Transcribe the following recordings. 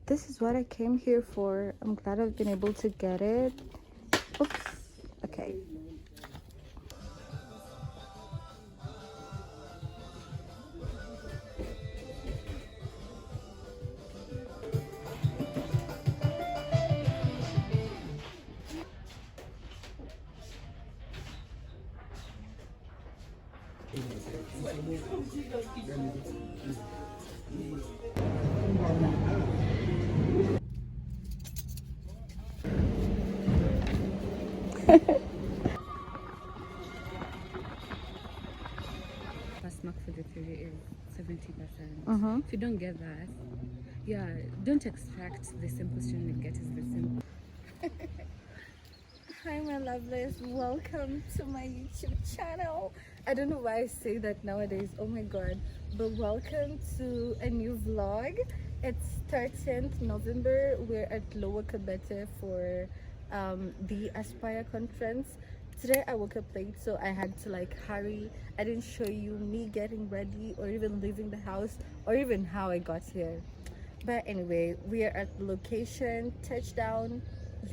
this is what I came here for. I'm glad I've been able to get it. Oops. Okay. Pass mark for the theory is 70%. Mm-hmm. If you don't get that, yeah, don't expect the same question you get is the same. Hi, my lovelies. Welcome to my YouTube channel. I don't know why I say that nowadays. Oh my god. But welcome to a new vlog. It's 13th November. We're at Lower Kabete for the Aspire conference. Today I woke up late, so I had to like hurry. I didn't show you me getting ready or even leaving the house or even how I got here. But anyway, we are at the location, touchdown,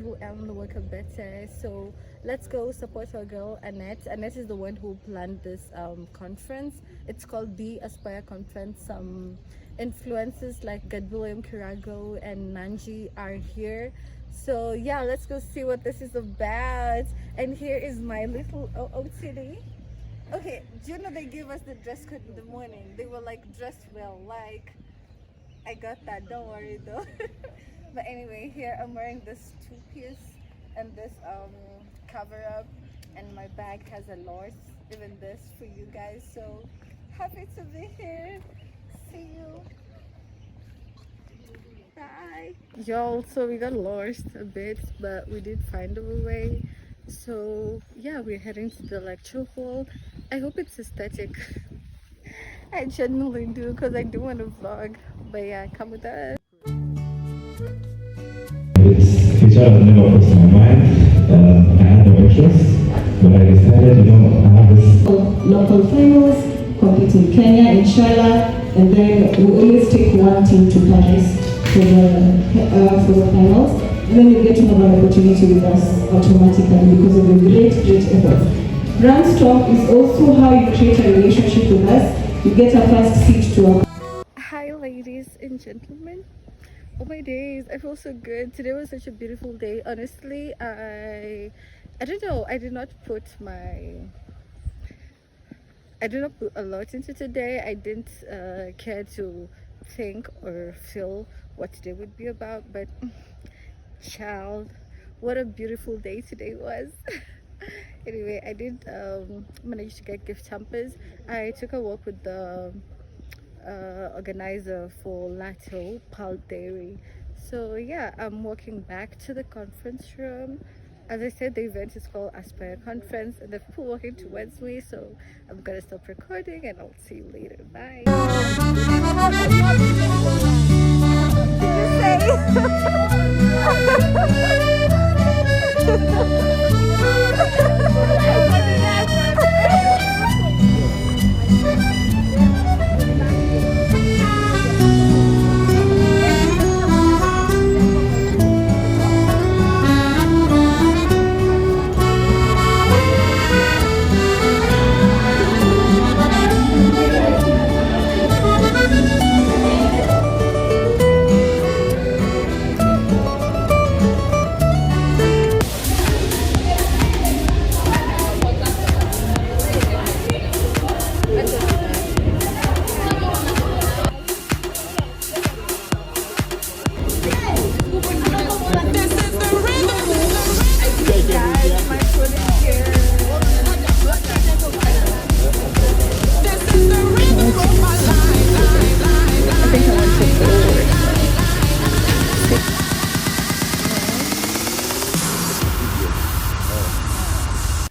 Lower Kabete. So let's go support our girl Annette. Annette is the one who planned this conference. It's called the Aspire Conference. Some influencers like Gadwilliam Kirago and Nanji are here. So yeah, let's go see what this is about. And here is my little OOTD. Okay, do you know they gave us the dress code in the morning? They were like dressed well, like I got that, don't worry though. But anyway, here I'm wearing this two-piece and this cover up, and my bag has a Lors, even this for you guys. So happy to be here. See you. Bye. Y'all, so we got lost a bit, but we did find our way. So yeah, we're heading to the lecture hall. I hope it's aesthetic. I genuinely do, because I do want to vlog. But yeah, come with us. This feature has never crossed my mind. I had no interest, but I decided, I have this. Local finals, compete in Kenya, inshallah, and then we always take one team to Paris for the finals. And then you get to have an opportunity with us automatically because of the great effort. Brand Talk is also how you create a relationship with us. You get a first seat to our. Hi, ladies and gentlemen. Oh my days, I feel so good. Today was such a beautiful day. Honestly, I don't know. I did not put a lot into today. I didn't care to think or feel what today would be about. But child, what a beautiful day today was. Anyway, I did manage to get gift hampers. I took a walk with the organizer for Lato Pal Dairy. So yeah, I'm walking back to the conference room. As I said, the event is called Aspire Conference, and there are people walking towards me, so I'm gonna stop recording and I'll see you later. Bye.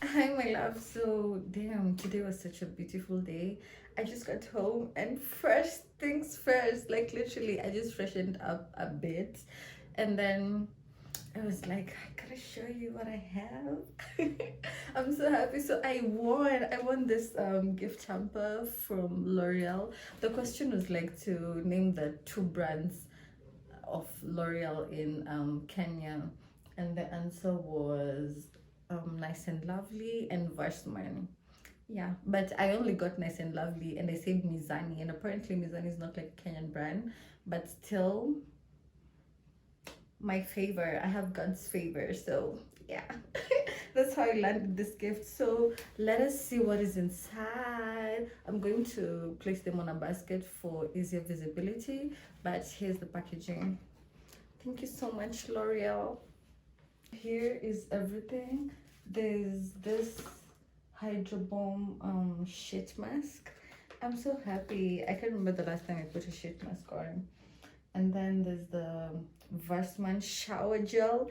Hi, my love. So damn, today was such a beautiful day. I just got home, and first things first, like literally I just freshened up a bit, and then I was like, I gotta show you what I have. I'm so happy. So I won this gift hamper from L'Oreal. The question was like to name the two brands of L'Oreal in Kenya, and the answer was Nice and Lovely and Varsman. Yeah, but I only got Nice and Lovely, and I saved Mizani, and apparently Mizani is not like a Kenyan brand, but still my favor. I have God's favor, so yeah. That's how I landed this gift. So let us see what is inside. I'm going to place them on a basket for easier visibility, but here's the packaging. Thank you so much, L'Oreal. Here is everything. There's this Hydro Bomb sheet mask. I'm so happy. I can't remember the last time I put a sheet mask on. And then there's the Varsman shower gel.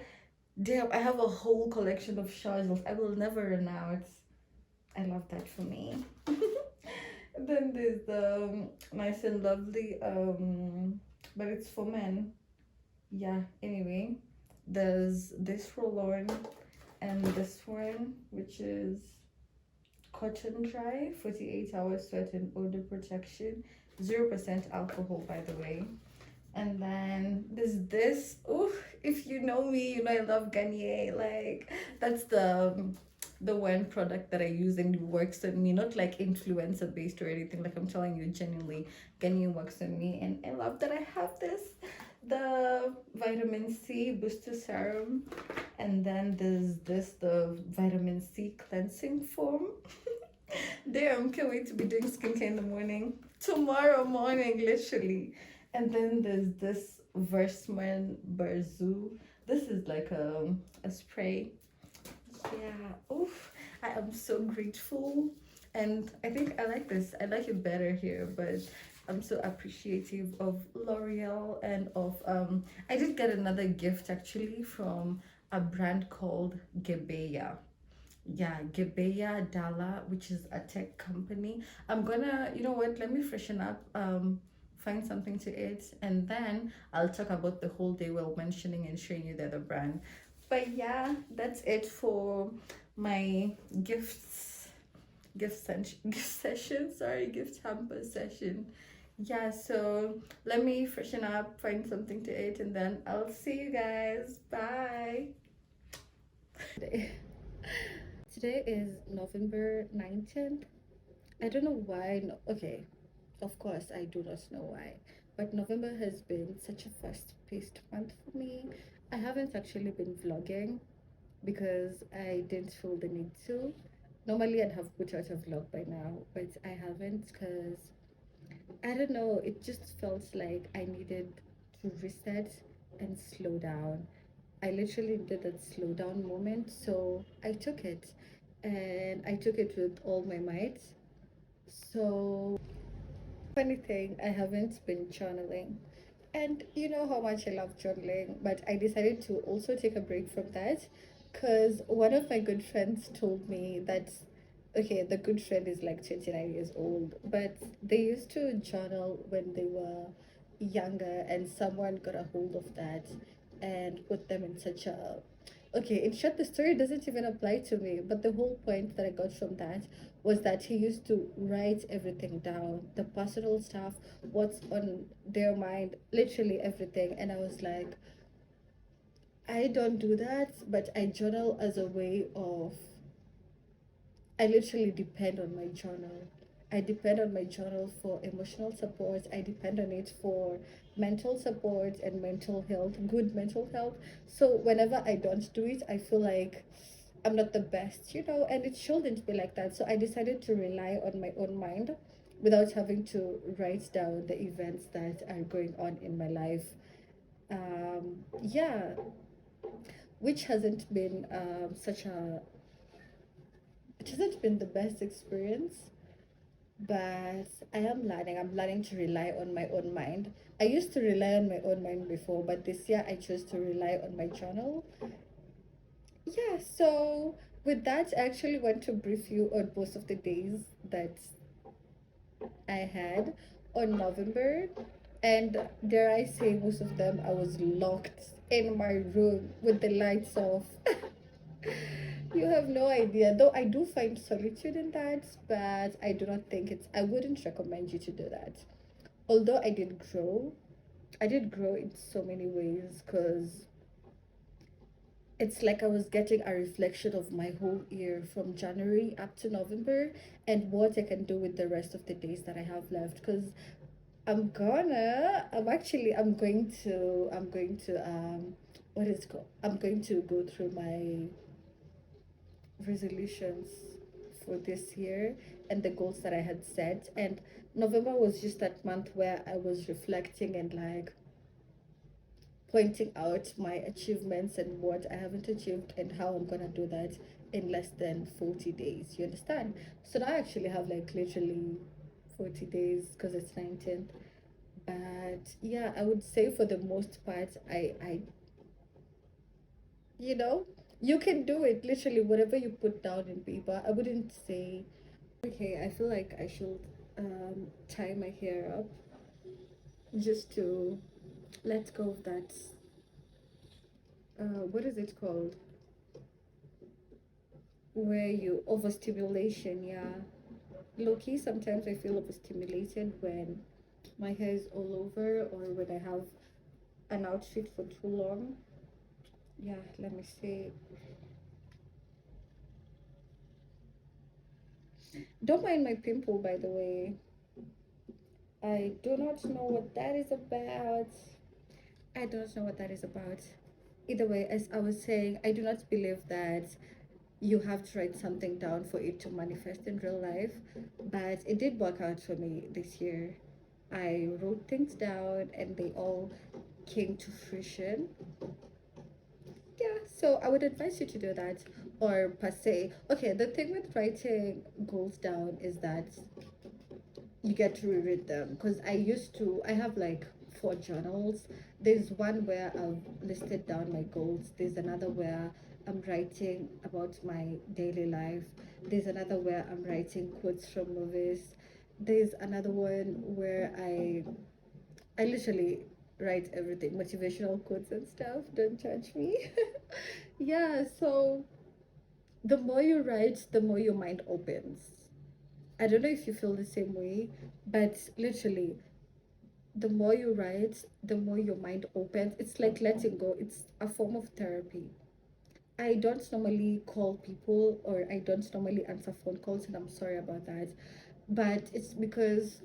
Damn, I have a whole collection of shower gels. I will never run out. I love that for me. And then there's the Nice and Lovely, but it's for men. Yeah, anyway, there's this roll-on and this one, which is cotton dry, 48 hours sweat and odor protection, 0% alcohol, by the way. And then there's this. Oh, if you know me, you know I love Garnier. Like, that's the one product that I use and it works on me, not like influencer based or anything. Like, I'm telling you, genuinely, Garnier works on me, and I love that I have this. The vitamin C booster serum, and then there's this, the vitamin C cleansing foam. Damn, can't wait to be doing skincare in the morning. Tomorrow morning, literally. And then there's this Versman Barzu. This is like a spray. Yeah, oof. I am so grateful. And I think I like this. I like it better here, but I'm so appreciative of L'Oreal and of I did get another gift actually from a brand called Gebeya. Yeah, Gebeya Dala, which is a tech company. I'm gonna, you know what, let me freshen up, find something to eat, and then I'll talk about the whole day while mentioning and showing you the other brand. But yeah, that's it for my gift session, sorry, gift hamper session. Yeah, so let me freshen up, find something to eat, and then I'll see you guys. Bye. Today is November 19th. I don't know why. No, okay, of course, I do not know why. But November has been such a fast-paced month for me. I haven't actually been vlogging because I didn't feel the need to. Normally, I'd have put out a vlog by now, but I haven't because, I don't know, it just felt like I needed to reset and slow down. I literally did that slow down moment, so I took it, and I took it with all my might. So, funny thing, I haven't been journaling, and you know how much I love journaling, but I decided to also take a break from that because one of my good friends told me that, okay, the good friend is like 29 years old, but they used to journal when they were younger, and someone got a hold of that and put them in such a, okay, in short, the story doesn't even apply to me, but the whole point that I got from that was that he used to write everything down, the personal stuff, what's on their mind, literally everything. And I was like, I don't do that, but I journal as a way of, I literally depend on my journal. I depend on my journal for emotional support. I depend on it for mental support and mental health, good mental health. So whenever I don't do it, I feel like I'm not the best, you know, and it shouldn't be like that. So I decided to rely on my own mind without having to write down the events that are going on in my life. Yeah, which hasn't been it hasn't been the best experience, but I'm learning to rely on my own mind. I used to rely on my own mind before, but this year I chose to rely on my journal. Yeah, so with that, I actually want to brief you on most of the days that I had on November, and dare I say, most of them I was locked in my room with the lights off. You have no idea, though I do find solitude in that, but I do not think I wouldn't recommend you to do that. Although I did grow, I did grow in so many ways because it's like I was getting a reflection of my whole year from January up to November and what I can do with the rest of the days that I have left. Because I'm going to what is it called? I'm going to go through my resolutions for this year and the goals that I had set. And November was just that month where I was reflecting and like pointing out my achievements and what I haven't achieved and how I'm gonna do that in less than 40 days. You understand? So now I actually have like literally 40 days because it's 19th. But yeah, I would say for the most part, you know, you can do it literally whatever you put down in paper. I wouldn't say, okay, I feel like I should tie my hair up just to let go of that. What is it called? Where you overstimulation, yeah. Low key, sometimes I feel overstimulated when my hair is all over or when I have an outfit for too long. Yeah, let me see. Don't mind my pimple, by the way. I do not know what that is about. I don't know what that is about. Either way, as I was saying, I do not believe that you have to write something down for it to manifest in real life, but it did work out for me this year. I wrote things down and they all came to fruition. Yeah, so I would advise you to do that, or per se. Okay, the thing with writing goals down is that you get to reread them because I have like 4 journals. There's one where I've listed down my goals, there's another where I'm writing about my daily life, there's another where I'm writing quotes from movies, there's another one where I literally write everything, motivational quotes and stuff, don't judge me. Yeah, so the more you write, the more your mind opens. I don't know if you feel the same way, but literally, the more you write, the more your mind opens. It's like letting go, it's a form of therapy. I don't normally call people or I don't normally answer phone calls, and I'm sorry about that. But it's because,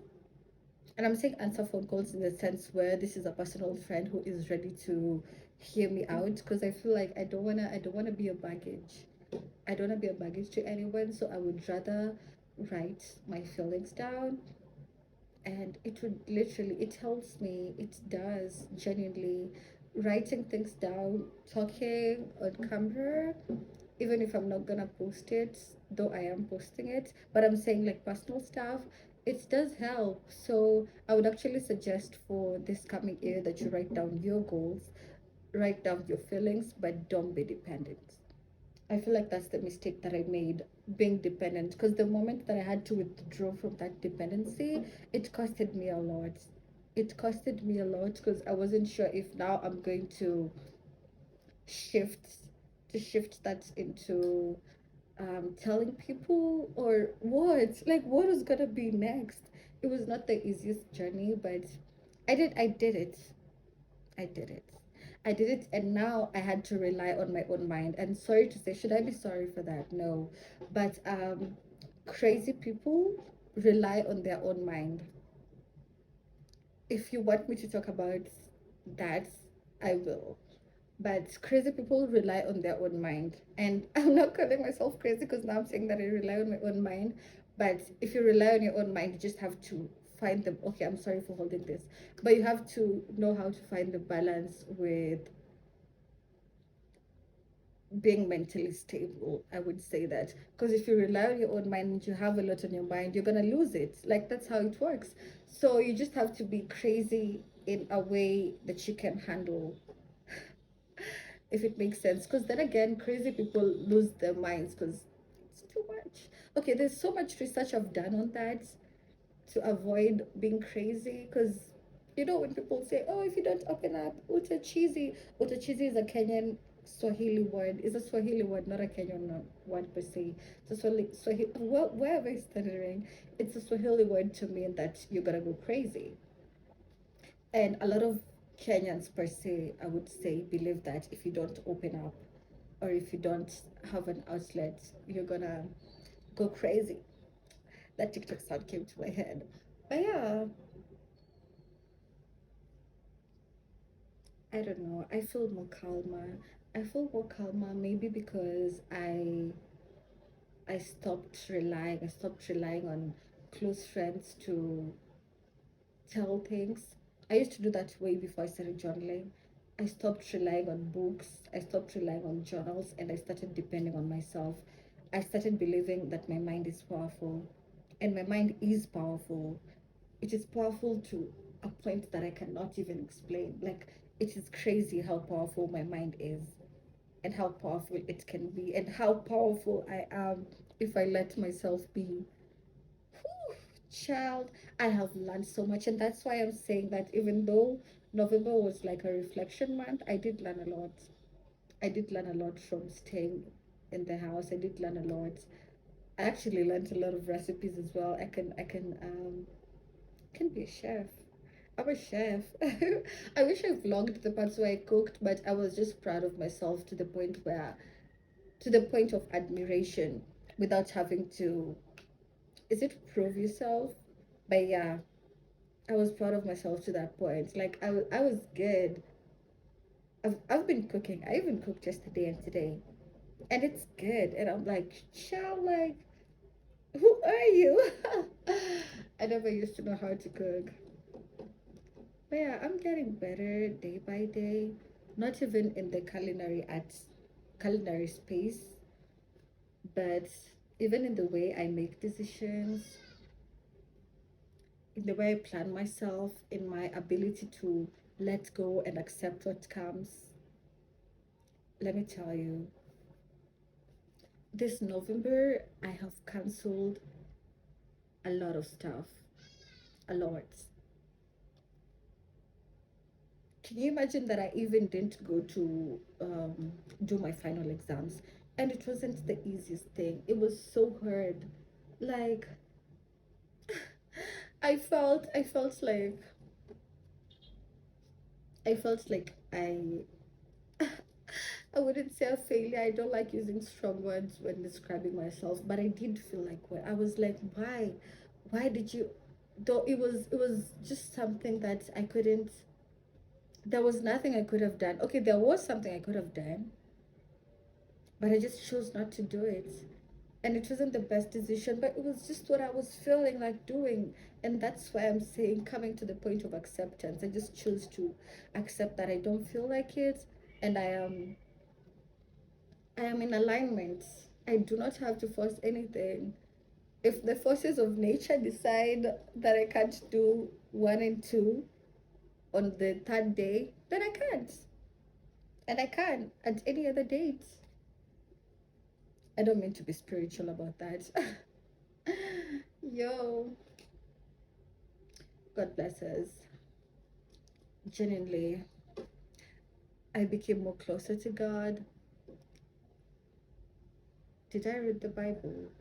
and I'm saying answer phone calls in the sense where this is a personal friend who is ready to hear me out because I feel like I don't wanna be a baggage. I don't want to be a baggage to anyone, so I would rather write my feelings down, and it would literally, it helps me, it does genuinely. Writing things down, talking on camera, even if I'm not gonna post it, though I am posting it, but I'm saying like personal stuff, it does help. So I would actually suggest for this coming year that you write down your goals, write down your feelings, but don't be dependent. I feel like that's the mistake that I made, being dependent. Because the moment that I had to withdraw from that dependency, it costed me a lot. It costed me a lot because I wasn't sure if now I'm going to shift shift that into telling people or what. Like what was gonna be next. It was not the easiest journey, but I did it. I did it. I did it, and now I had to rely on my own mind. And sorry to say, should I be sorry for that? No. But crazy people rely on their own mind. If you want me to talk about that, I will. But crazy people rely on their own mind. And I'm not calling myself crazy because now I'm saying that I rely on my own mind. But if you rely on your own mind, you just have to find them. Okay, I'm sorry for holding this. But you have to know how to find the balance with being mentally stable. I would say that because if you rely on your own mind and you have a lot on your mind, you're gonna lose it. Like that's how it works. So you just have to be crazy in a way that you can handle, if it makes sense. Because then again, crazy people lose their minds because it's too much. Okay, there's so much research I've done on that to avoid being crazy. Because you know when people say, oh, if you don't open up, uta cheesy is a Kenyan Swahili word. It's a Swahili word, not a Kenyan word per se. It's a Swahili, where am I stuttering? It's a Swahili word to mean that you're gonna go crazy. And a lot of Kenyans per se, I would say, believe that if you don't open up or if you don't have an outlet, you're gonna go crazy. That TikTok sound came to my head. But yeah, I don't know. I feel more calmer. I feel more calmer maybe because I stopped relying on close friends to tell things. I used to do that way before I started journaling. I stopped relying on books, I stopped relying on journals, and I started depending on myself. I started believing that my mind is powerful, and my mind is powerful. It is powerful to a point that I cannot even explain. Like, it is crazy how powerful my mind is, and how powerful it can be, and how powerful I am if I let myself be. Child, I have learned so much, and that's why I'm saying that even though November was like a reflection month, I did learn a lot. I did learn a lot from staying in the house. I did learn a lot. I actually learned a lot of recipes as well. I can be a chef. I'm a chef. I wish I vlogged the parts where I cooked, but I was just proud of myself to the point of admiration without having to, is it prove yourself? But yeah, I was proud of myself to that point. Like I was good. I've been cooking. I even cooked yesterday and today, and it's good. And I'm like, child, like, who are you? I never used to know how to cook. But yeah, I'm getting better day by day. Not even in the culinary space, but even in the way I make decisions, in the way I plan myself, in my ability to let go and accept what comes. Let me tell you, this November I have cancelled a lot of stuff. A lot. Can you imagine that I even didn't go to do my final exams? And it wasn't the easiest thing. It was so hard. Like, I felt like I wouldn't say a failure. I don't like using strong words when describing myself, but I did feel like, well, I was like, why? Why did you? Though it was just something that I couldn't. There was nothing I could have done. Okay, there was something I could have done, but I just chose not to do it. And it wasn't the best decision, but it was just what I was feeling like doing. And that's why I'm saying, coming to the point of acceptance. I just chose to accept that I don't feel like it, and I am in alignment. I do not have to force anything. If the forces of nature decide that I can't do one and two on the third day, then I can't. And I can at any other date. I don't mean to be spiritual about that. Yo, God bless us. Genuinely, I became more closer to God. Did I read the Bible?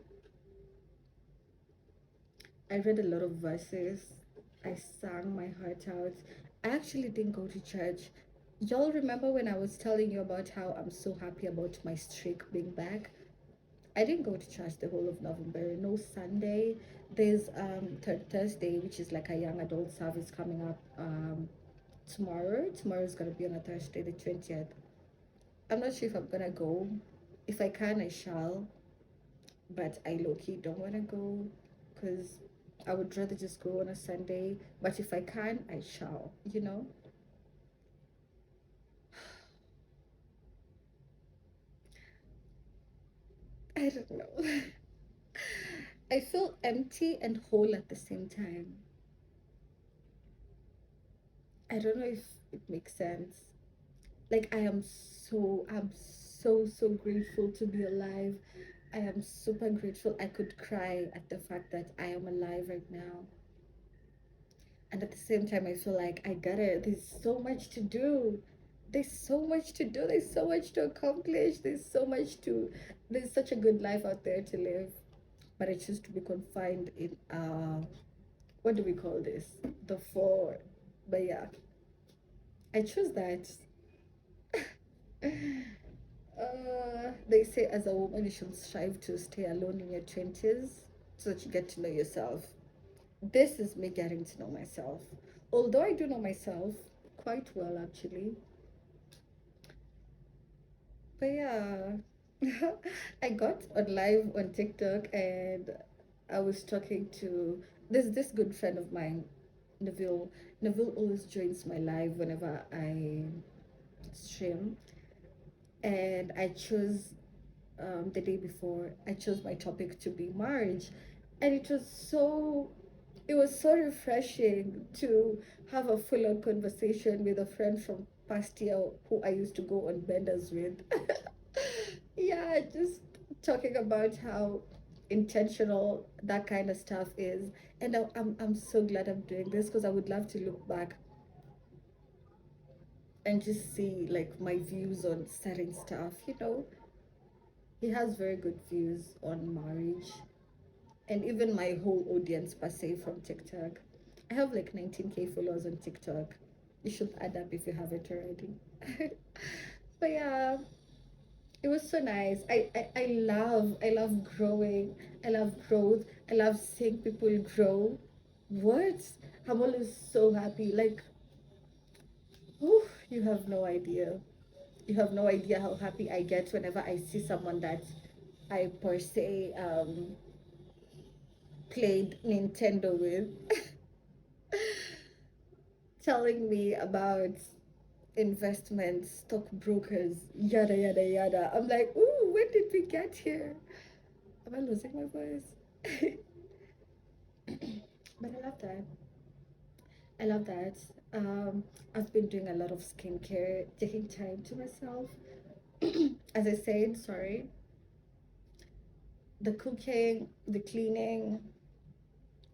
I read a lot of verses. I sang my heart out. I actually didn't go to church. Y'all remember when I was telling you about how I'm so happy about my streak being back? I didn't go to church the whole of November. No Sunday. There's Thursday, which is like a young adult service coming up tomorrow. Tomorrow is gonna be on a Thursday, the 20th. I'm not sure if I'm gonna go. If I can, I shall. But I low-key don't wanna go because I would rather just go on a Sunday. But if I can, I shall, you know? I don't know. I feel empty and whole at the same time. I don't know if it makes sense. Like, I'm so grateful to be alive. I am super grateful. I could cry at the fact that I am alive right now. And at the same time, I feel like there's so much to do. There's so much to do. There's so much to accomplish. There's such a good life out there to live. But I choose to be confined in, what do we call this? The four. But yeah, I chose that. They say as a woman you should strive to stay alone in your 20s so that you get to know yourself. This is me getting to know myself. Although I do know myself quite well, actually. But yeah, I got on live on TikTok and I was talking to this good friend of mine, Neville. Neville always joins my live whenever I stream, and I chose the day before I chose my topic to be marriage, and it was so refreshing to have a full-on conversation with a friend from past year who I used to go on benders with. Yeah, just talking about how intentional that kind of stuff is, and I'm so glad I'm doing this because I would love to look back and just see like my views on certain stuff. He has very good views on marriage, and even my whole audience per se from TikTok. I have like 19K followers on TikTok. You should add up if you haven't already. But yeah, it was so nice. I love growing. I love growth. I love seeing people grow. What? I'm always so happy. Like, whew, you have no idea. You have no idea how happy I get whenever I see someone that I per se played Nintendo with telling me about investments, stockbrokers, yada yada yada. I'm like, ooh, when did we get here? Am I losing my voice? But I love that. I love that. I've been doing a lot of skincare, taking time to myself. As I said, sorry, the cooking, the cleaning,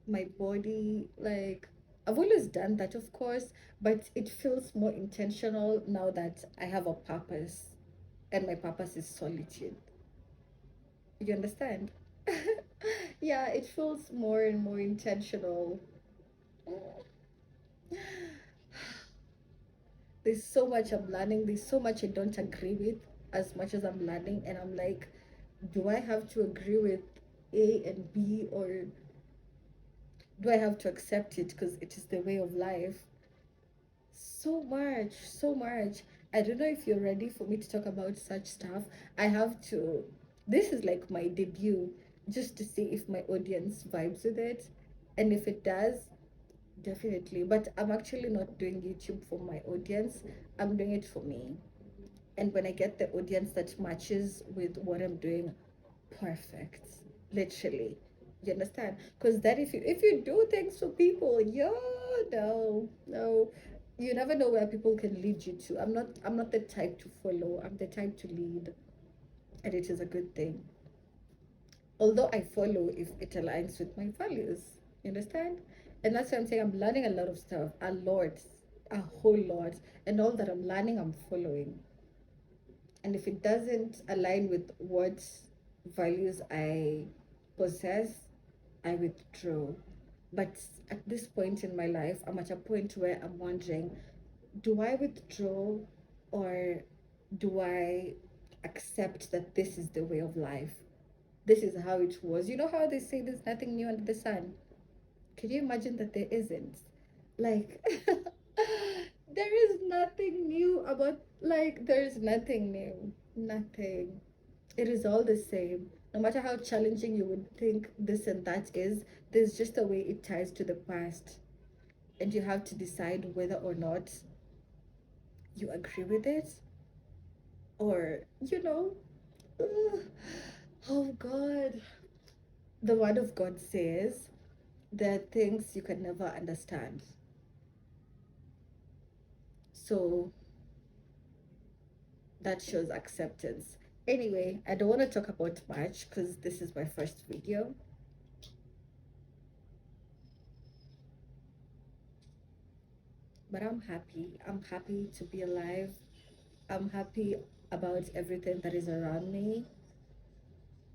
my body, like I've always done that, of course, but it feels more intentional now that I have a purpose, and my purpose is solitude. You understand? Yeah, it feels more and more intentional. There's so much I'm learning, there's so much I don't agree with as much as I'm learning, and I'm like, do I have to agree with A and B, or do I have to accept it because it is the way of life? So much, so much. I don't know if you're ready for me to talk about such stuff. I have to. This is like my debut, just to see if my audience vibes with it. And if it does, definitely. But I'm actually not doing YouTube for my audience, I'm doing it for me. And when I get the audience that matches with what I'm doing, perfect. Literally. You understand? Because then if you do things for people, yo, no, no. You never know where people can lead you to. I'm not the type to follow. I'm the type to lead. And it is a good thing. Although I follow if it aligns with my values. You understand? And that's why I'm saying I'm learning a lot of stuff. A whole lot. And all that I'm learning, I'm following. And if it doesn't align with what values I possess, I withdraw. But at this point in my life, I'm at a point where I'm wondering, do I withdraw, or do I accept that this is the way of life? This is how it was. You know how they say there's nothing new under the sun? Can you imagine that there isn't? Like, there is nothing new about, like, there is nothing new. Nothing. It is all the same. No matter how challenging you would think this and that is, there's just a way it ties to the past. And you have to decide whether or not you agree with it, or, ugh, oh God. The word of God says there are things you can never understand. So that shows acceptance. Anyway, I don't want to talk about much because this is my first video. But I'm happy. I'm happy to be alive. I'm happy about everything that is around me.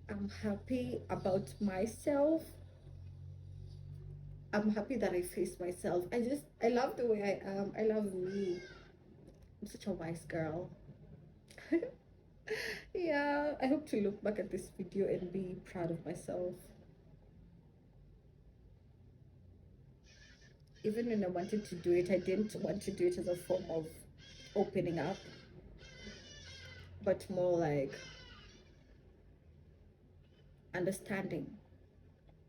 I'm happy about myself. I'm happy that I face myself. I love the way I am. I love me. I'm such a wise girl. Yeah, I hope to look back at this video and be proud of myself. Even when I wanted to do it, I didn't want to do it as a form of opening up, but more like understanding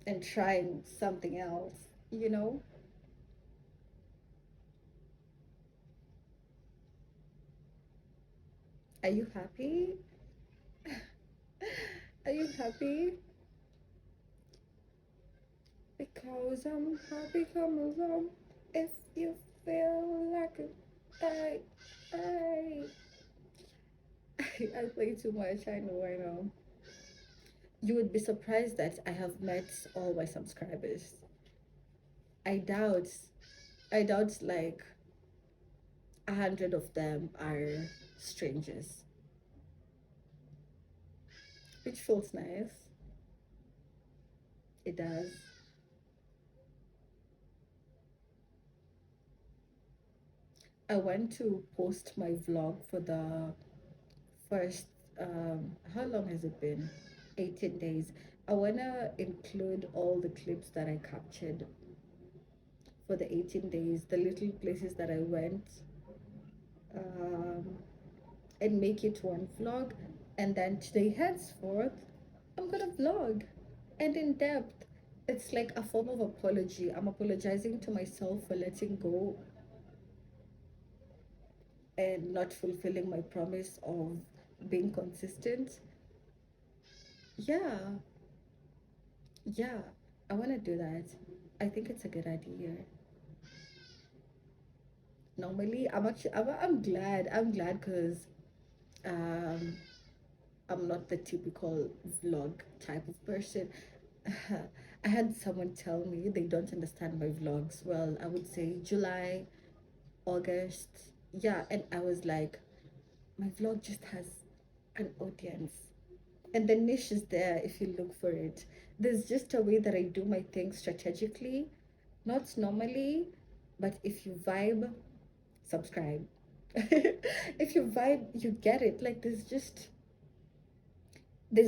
and trying something else, you know? Are you happy? Are you happy? Because I'm happy, come along. If you feel like it, I, I play too much. I know. You would be surprised that I have met all my subscribers. I doubt, I doubt like 100 of them are strangers, which feels nice. It does. I went to post my vlog for the first, how long has it been? 18 days. I wanna include all the clips that I captured for the 18 days, the little places that I went, um, and make it one vlog. And then today, henceforth, I'm gonna vlog and in depth. It's like a form of apology. I'm apologizing to myself for letting go and not fulfilling my promise of being consistent. Yeah, yeah, I want to do that. I think it's a good idea. Normally, I'm glad because um, I'm not the typical vlog type of person. I had someone tell me they don't understand my vlogs. Well, I would say July, August. Yeah, and I was like, my vlog just has an audience. And the niche is there if you look for it. There's just a way that I do my things strategically, not normally, but if you vibe, subscribe. If you vibe, you get it. Like there's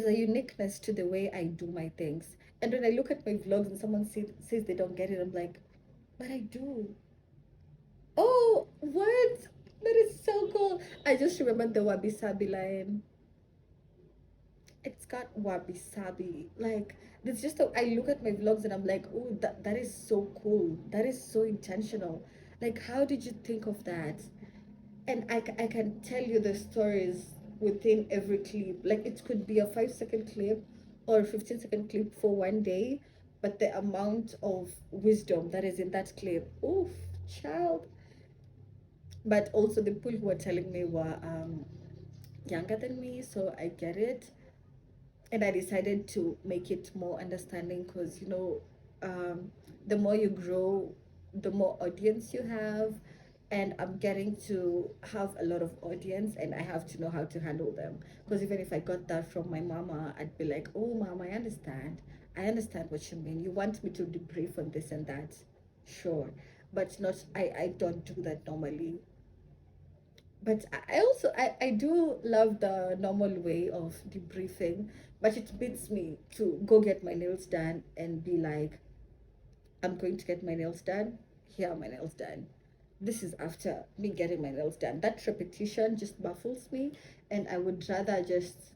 a uniqueness to the way I do my things. And when I look at my vlogs and someone says they don't get it, I'm like, but I do. Oh, what? That is so cool. I just remembered the Wabi Sabi line. It's got wabi sabi. Like there's just I look at my vlogs and I'm like, oh, that is so cool. That is so intentional. Like, how did you think of that? And I can tell you the stories within every clip. Like it could be a 5 second clip or 15-second clip for one day, but the amount of wisdom that is in that clip, oof, child. But also the people who were telling me were younger than me, so I get it. And I decided to make it more understanding because the more you grow, the more audience you have, and I'm getting to have a lot of audience, and I have to know how to handle them. Because even if I got that from my mama, I'd be like, "Oh, mom, I understand what you mean. You want me to debrief on this and that, sure, but not. I don't do that normally." But I also I do love the normal way of debriefing, but it beats me to go get my nails done and be like, I'm going to get my nails done. Here are my nails done. This is after me getting my nails done. That repetition just baffles me, and I would rather just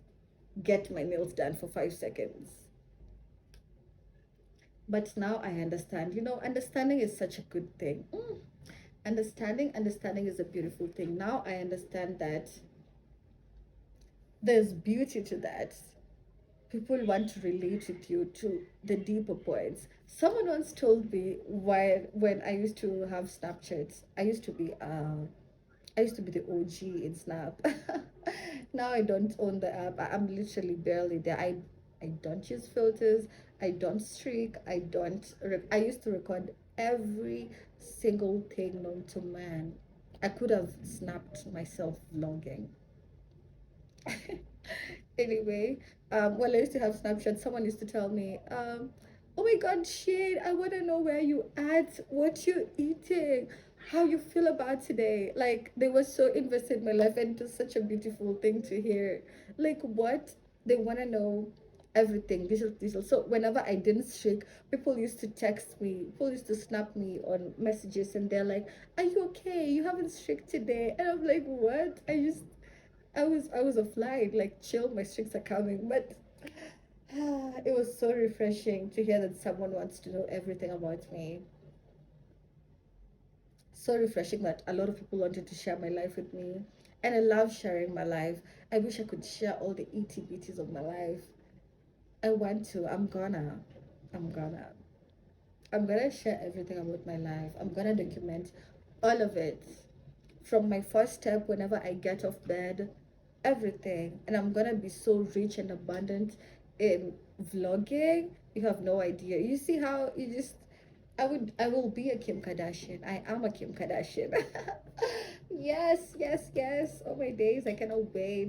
get my nails done for 5 seconds. But now I understand. Understanding is such a good thing. Understanding is a beautiful thing. Now I understand that there's beauty to that. People want to relate with you to the deeper points. Someone once told me why when I used to have Snapchats, I used to be the OG in Snap. Now I don't own the app. I'm literally barely there. I don't use filters. I don't streak. I used to record every single thing known to man. I could have snapped myself vlogging. Anyway, well, I used to have Snapchat. Someone used to tell me, oh my God, Shade, I want to know where you at, what you eating, how you feel about today. Like they were so invested in my life, and it was such a beautiful thing to hear. Like what they want to know, everything. This. So whenever I didn't streak, people used to text me, people used to snap me on messages, and they're like, "Are you okay? You haven't streaked today?" And I'm like, "What?" I was offline, like chill. My streaks are coming, but. It was so refreshing to hear that someone wants to know everything about me. So refreshing that a lot of people wanted to share my life with me. And I love sharing my life. I wish I could share all the itty bitties of my life. I want to. I'm gonna. I'm gonna share everything about my life. I'm gonna document all of it. From my first step whenever I get off bed, everything. And I'm gonna be so rich and abundant in vlogging. You have no idea. You see how you just I will be a Kim Kardashian. I am a Kim Kardashian. Yes, yes, yes. Oh my days, I cannot wait.